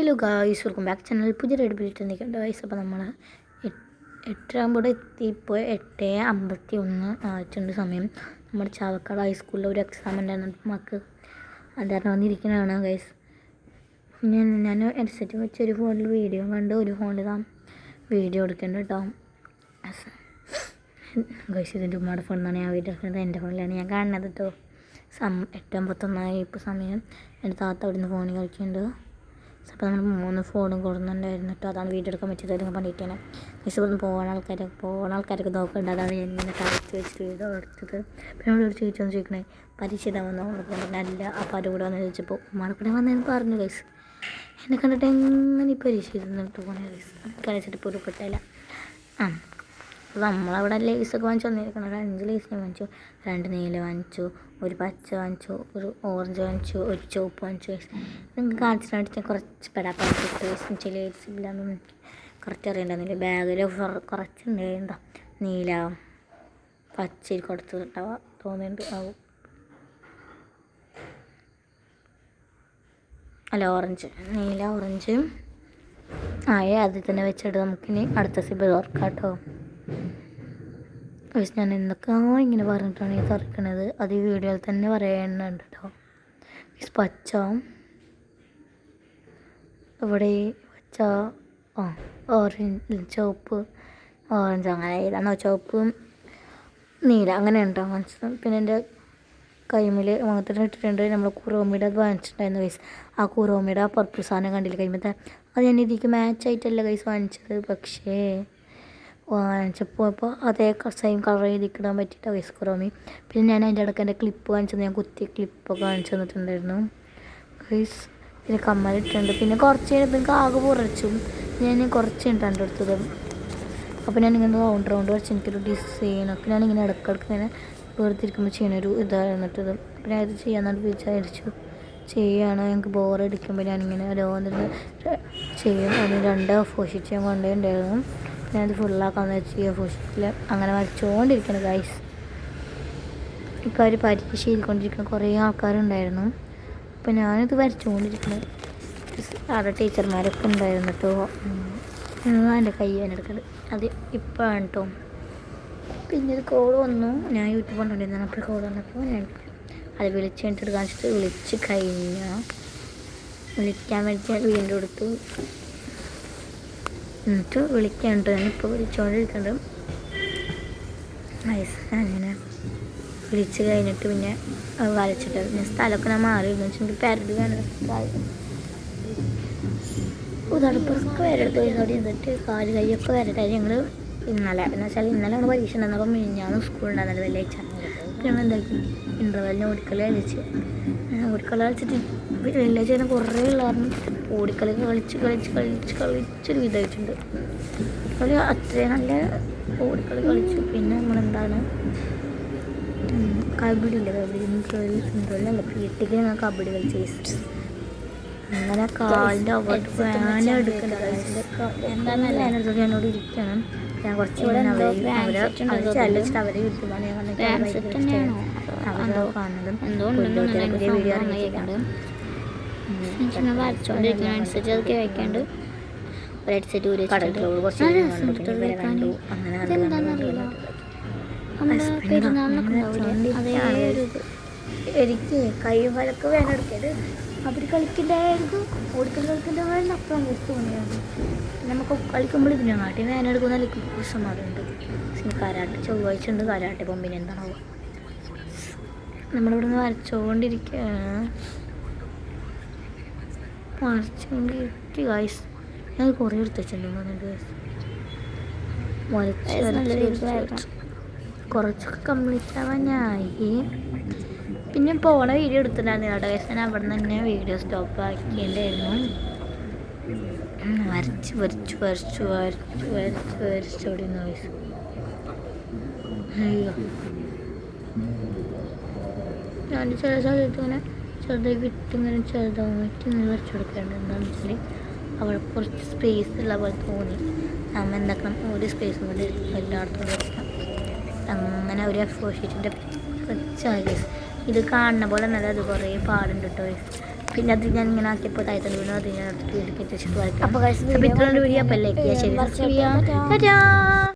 Hello guys, welcome back channel. പുതിയ ready ബിലിറ്റ് നിൽക്കുന്നുണ്ട് guys. അപ്പോൾ നമ്മൾ 8 എത്തി. ഇപ്പോൾ 8:51 ആയിട്ടുണ്ട് സമയം. നമ്മുടെ ചാവക്കാട് ഹൈസ്കൂളിൽ ഒരു എക്സാം ഉണ്ടായിരുന്നു നമുക്ക്. അതാരണം വന്നിരിക്കുന്നതാണ് ഗൈസ്. ഞാൻ ഹെഡ്സെറ്റ് വെച്ച് ഒരു ഫോണിൽ വീഡിയോ കണ്ട് ഒരു ഫോണിൽ വീഡിയോ എടുക്കുന്നുണ്ട് കേട്ടോ ഗൈസ്. ഇതിൻ്റെ ഉമ്മയുടെ ഫോണിൽ നിന്നാണ് ഞാൻ വീഡിയോ എടുക്കുന്നത്. എൻ്റെ ഫോണിലാണ് ഞാൻ കാണുന്നത് കേട്ടോ. 8:51 ഇപ്പോൾ സമയം. എൻ്റെ താത്ത അവിടെ നിന്ന് ഫോണിൽ കളിക്കുന്നുണ്ട്. അപ്പോൾ നമ്മൾ 3 ഫോണും കൊടുക്കുന്നുണ്ടായിരുന്നു കേട്ടോ. അതാണ് വീഡിയോ എടുക്കാൻ പറ്റിയത്. നിങ്ങൾ പറഞ്ഞിട്ടാണ് ഗൈസ്. ഇവിടുന്ന് പോകുന്ന ആൾക്കാരൊക്കെ നോക്കേണ്ട. അതാണ് ഞാൻ ഇങ്ങനെ കളിച്ച് വെച്ചിട്ട് വീഡിയോ എടുത്തത്. പിന്നെ ഇവിടെ ഒരു ചേച്ചി ചോദിക്കണേ പരീക്ഷ ഇതാവുന്നോ നല്ല. അപ്പോൾ അത് കൂടെ വന്ന് ചോദിച്ചപ്പോൾ ഉമ്മാടെ വന്നതെന്ന് പറഞ്ഞു ഗൈസ്. എന്നെ കണ്ടിട്ട് എങ്ങനെ പരീക്ഷ ഇരുന്നിട്ട് പോകണേ ഗൈസ്. കളിച്ചിട്ട് ഇപ്പോൾ ഒരു പെട്ടില്ല. അപ്പോൾ നമ്മളവിടെ ലേസൊക്കെ വാങ്ങിച്ചു വന്നിരിക്കണം. ഒരു 5 ലേസ് ഞാൻ വാങ്ങിച്ചു, 2 നീല വാങ്ങിച്ചു, ഒരു പച്ച വാങ്ങിച്ചു, ഒരു ഓറഞ്ച് വാങ്ങിച്ചു, ഒരു ചുവപ്പ് വാങ്ങിച്ചു. നിങ്ങൾക്ക് കാണിച്ചിട്ട് ഞാൻ കുറച്ച് പെടാപ്പാട്ട് ചില ലേസ് ഇല്ലാന്ന് കറക്റ്റ് അറിയണ്ടെന്നില്ല. ബാഗിൽ കുറച്ചുണ്ടായിട്ടോ നീല പച്ച കൊടുത്തിട്ടാവാ തോന്നിയിട്ടുണ്ട്. അല്ല ഓറഞ്ച്, നീല ഓറഞ്ച് അതിൽ തന്നെ വെച്ചിട്ട് നമുക്കിനി അടുത്ത സിബ് തുറക്കാം കേട്ടോ. പക്ഷെ ഞാൻ എന്തൊക്കെയാണോ ഇങ്ങനെ പറഞ്ഞിട്ടാണ് ഈ തുറക്കണത് അത് ഈ വീഡിയോയിൽ തന്നെ പറയുന്നുണ്ട് കേട്ടോ. പച്ച ഇവിടെ പച്ച ഓറഞ്ച് ചുവപ്പ് ഓറഞ്ച് അങ്ങനെ ഏതാണോ ചുവപ്പ് നീല അങ്ങനെ ഉണ്ടോ മനസ്സിലാവും. പിന്നെ എൻ്റെ കൈമിൽ മാത്രം ഇട്ടിട്ടുണ്ട്. നമ്മൾ കുറോമിയുടെ അത് വാങ്ങിച്ചിട്ടുണ്ടായിരുന്നു കൈസ്. ആ കുറോമിയുടെ ആ പർപ്പിൾ സാധനം കണ്ടില്ല കൈമത്തെ. അത് ഞാൻ ഇതിലേക്ക് മാച്ചായിട്ടല്ല കൈസ് വാങ്ങിച്ചത്. പക്ഷേ വാങ്ങിച്ചപ്പോൾ ഇപ്പോൾ അതേ സെയിം കളർ ചെയ്തിടാൻ പറ്റിയിട്ടാണ് കൈസ് കുറോമി. പിന്നെ ഞാൻ അതിൻ്റെ ഇടയ്ക്ക് എൻ്റെ ക്ലിപ്പ് വാങ്ങിച്ചത് ഞാൻ കുത്തിയ ക്ലിപ്പൊക്കെ വാങ്ങിച്ചു തന്നിട്ടുണ്ടായിരുന്നു കൈസ്. പിന്നെ കമ്മലിട്ടുണ്ട്. പിന്നെ കുറച്ച് കഴിഞ്ഞപ്പോൾ എനിക്ക് ആകെ പുറച്ചും ഞാൻ കുറച്ച് ഇട്ടാണ്ട് എടുത്തത്. അപ്പോൾ ഞാനിങ്ങനെ റൗണ്ട് വരച്ച് എനിക്കൊരു ഡിസൈനൊക്കെ ഞാനിങ്ങനെ ഇടയ്ക്കിടയ്ക്ക് ഇങ്ങനെ വേർതിരിക്കുമ്പോൾ ചെയ്യണൊരു ഇതായിരുന്നിട്ടത്. അപ്പോൾ ഞാൻ ഇത് ചെയ്യാമെന്നാണ് വിചാരിച്ചു. ചെയ്യുകയാണ്. ഞങ്ങൾക്ക് ബോറടിക്കുമ്പോൾ ഞാനിങ്ങനെ ഓരോന്നിട്ട് ചെയ്യും. അതിന് 2 ഫോഷിറ്റ് ഞാൻ കൊണ്ടുപോയിട്ടുണ്ടായിരുന്നു. പിന്നെ അത് ഫുള്ളാക്കാമെന്ന് വെച്ച് ഫോഷിറ്റിൽ അങ്ങനെ വരച്ചുകൊണ്ടിരിക്കണം ഗൈസ്. ഇപ്പോൾ അവർ പരീക്ഷ ചെയ്തുകൊണ്ടിരിക്കുന്ന കുറേ ആൾക്കാരുണ്ടായിരുന്നു. അപ്പോൾ ഞാനിത് വരച്ചുകൊണ്ടിരിക്കുന്നത്. അവിടെ ടീച്ചർമാരൊക്കെ ഉണ്ടായിരുന്നു കേട്ടോ. എൻ്റെ കൈ എടുക്കുന്നത് അത് ഇപ്പോഴാണ് കേട്ടോ. പിന്നെ ഒരു കോൾ വന്നു. ഞാൻ യൂട്യൂബ് കൊണ്ടുകൊണ്ടിരുന്നതാണ്. അപ്പോൾ കോൾ വന്നപ്പോൾ ഞാൻ അത് വിളിച്ച് കഴിഞ്ഞിട്ട് കാണിച്ചിട്ട് വിളിച്ച് വിളിക്കാൻ വേണ്ടി വീണ്ടും എടുത്തു. എന്നിട്ട് വിളിക്കാനുണ്ട്. ഞാനിപ്പോൾ വിളിച്ചുകൊണ്ടിരിക്കുന്നുണ്ട്. അങ്ങനെ വിളിച്ച് കഴിഞ്ഞിട്ട് പിന്നെ വരച്ചിട്ട് ഞാൻ സ്ഥലമൊക്കെ ഞാൻ മാറിയിരുന്നു വെച്ചെങ്കിൽ പെരട് വേണം ഉദാടപ്പുറമൊക്കെ വരെടുത്ത് കഴിഞ്ഞോടി എന്നിട്ട് കാല് കൈയൊക്കെ വരട്ടായി. ഞങ്ങൾ ഇന്നലെ എന്ന് വെച്ചാൽ ഇന്നലെയാണ് പരീക്ഷ ഉണ്ടായിരുന്നു. അപ്പം മിനിഞ്ഞാന്ന് സ്കൂളുണ്ടായിരുന്നല്ലോ വെള്ളിയാഴ്ച. ഞങ്ങൾ എന്താക്കി ഇൻ്റർവെല്ലിന് ഓടിക്കളി കളിച്ച് വെള്ളിയാഴ്ച തന്നെ കുറേ ഉള്ളായിരുന്നു. ഓടിക്കളി കളിച്ചൊരു വിധമായിട്ടുണ്ട്. ഒരു അത്രയും നല്ല ഓടിക്കളി കളിച്ചു. പിന്നെ നമ്മളെന്താണ് കബഡി ഇല്ല, കബഡി ഇൻ്റർവെല്ലല്ല പീട്ടിക്ക് ഞങ്ങൾ കബഡി കളിച്ച്. അങ്ങനെ കാലിൻ്റെ അവിടേക്ക് ഫാൻ എടുക്കുന്നത് എന്താണെന്നല്ല എന്നോട് ഇരിക്കണം. ഞാൻ കുറച്ച് ചലച്ചിട്ട് അവരെ യൂട്യൂബാണ് ഞാൻ കാണുന്നതും പുതിയ വീഡിയോ ഇറങ്ങിയിട്ടുണ്ട്. വരച്ചോണ്ടിരിക്കുന്ന അനുസരിച്ച് അത് കേൾക്കാണ്ട് ഒരു ഹെഡ്സെറ്റ് കുറച്ച് കണ്ടു. എനിക്ക് കൈ വലക്ക് വേണം എടുക്കരുത്. അവർ കളിക്കണ്ടായിരുന്നു. ഓടിക്കളി കളിക്കണ്ടായിരുന്നു. അപ്പുറം കൊടുത്തു കൊണ്ടായിരുന്നു. നമുക്ക് കളിക്കുമ്പോൾ ഇതിനെ നാട്ടിൽ വേനെടുക്കുന്ന സമാധാനമുണ്ട്. പിന്നെ കരാട്ടെ ചൊവ്വാഴ്ച ഉണ്ട് കരാട്ടെ. പിന്നെ എന്താണാവുക. നമ്മളിവിടെ നിന്ന് വരച്ചുകൊണ്ടിരിക്കുകയാണ്. വരച്ചുകൊണ്ടിരിക്കുക ഗൈസ്. ഞാൻ കുറേ എടുത്ത് വെച്ചിട്ടുണ്ട് വരച്ച് കുറച്ചൊക്കെ കംപ്ലീറ്റ് ആവാനായി. പിന്നെ പോണ വീഡിയോ എടുത്തിട്ടുണ്ടായിരുന്നു കേട്ടോ ഗൈസ്. ഞാൻ അവിടെ നിന്ന് തന്നെ വീഡിയോ സ്റ്റോപ്പ് ആക്കിയിട്ടുണ്ടായിരുന്നു. വരച്ചോടിയിരുന്നു ഗൈസ്. അയ്യോ ഞാൻ ചില സ്ഥലത്ത് ഇങ്ങനെ ചെറുതായി വിട്ടിങ്ങനെ ചെറുതായിട്ട് ഇങ്ങനെ വരച്ചു കൊടുക്കാറുണ്ട്. എന്താണെന്ന് വെച്ചാൽ അവിടെ കുറച്ച് സ്പേസ് ഉള്ള പോലെ തോന്നി. നമ്മൾ എന്താക്കണം ഒരു സ്പേസ് കൊണ്ട് എല്ലായിടത്തും വരയ്ക്കാം. അങ്ങനെ ഒരു ഫോർ ഷീറ്റിൻ്റെ കുറച്ചായി. ഇത് കാണുന്ന പോലെ നല്ല അത് കുറേ പാടുണ്ട് കേട്ടോ. പിന്നെ അത് ഞാൻ ഇങ്ങനെ ആക്കിയപ്പോൾ താഴത്തെ വീണു. അത് ഞാൻ എടുത്തിട്ട് വീട്ടിൽ വെച്ചിട്ട് വരയ്ക്കാം. അപ്പോൾ ഇത്രയും വീഡിയോ അപ്പോൾ ലൈക്ക് ചെയ്യുക, ശരി.